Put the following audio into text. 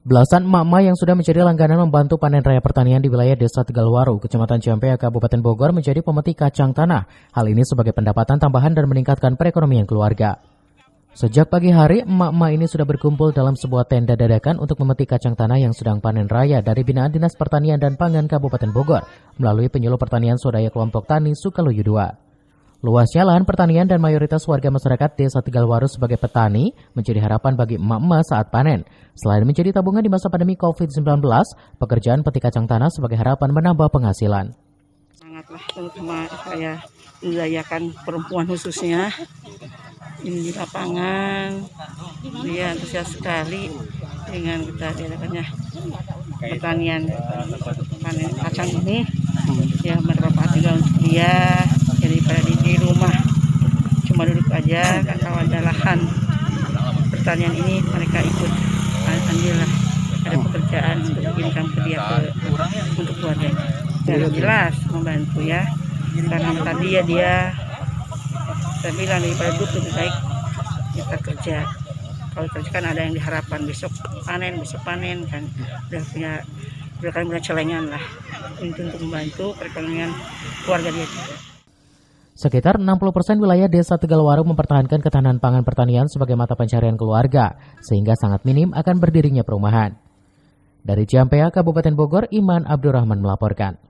Belasan emak-emak yang sudah menjadi langganan membantu panen raya pertanian di wilayah Desa Tegalwaru, Kecamatan Ciampea, Kabupaten Bogor menjadi pemetik kacang tanah. Hal ini sebagai pendapatan tambahan dan meningkatkan perekonomian keluarga. Sejak pagi hari, emak-emak ini sudah berkumpul dalam sebuah tenda dadakan untuk memetik kacang tanah yang sedang panen raya dari binaan Dinas Pertanian dan Pangan Kabupaten Bogor melalui penyuluh pertanian swadaya kelompok tani Sukaluyu II. Luasnya lahan pertanian dan mayoritas warga masyarakat Desa Tegalwaru sebagai petani menjadi harapan bagi emak-emak saat panen. Selain menjadi tabungan di masa pandemi COVID-19, pekerjaan petik kacang tanah sebagai harapan menambah penghasilan. Sangatlah terutama saya mendayakan perempuan khususnya ini di lapangan. Dia antusias sekali dengan kita diadakannya pertanian panen kacang ini. Ya bermanfaat juga untuk dia. Jadi pada di rumah cuma duduk aja, kalau ada lahan pertanian ini mereka ikut. Alhamdulillah ada pekerjaan untuk income ke dia untuk keluarganya. Dan jelas membantu ya. Karena tadi ya dia saya bilang daripada duduk lebih baik kita kerja. Kalau kerja kan ada yang diharapkan besok panen kan udah punya celengan lah untuk membantu perekonomian keluarga dia. Sekitar 60% wilayah Desa Tegalwaru mempertahankan ketahanan pangan pertanian sebagai mata pencarian keluarga, sehingga sangat minim akan berdirinya perumahan. Dari Ciampea, Kabupaten Bogor, Iman Abdurrahman melaporkan.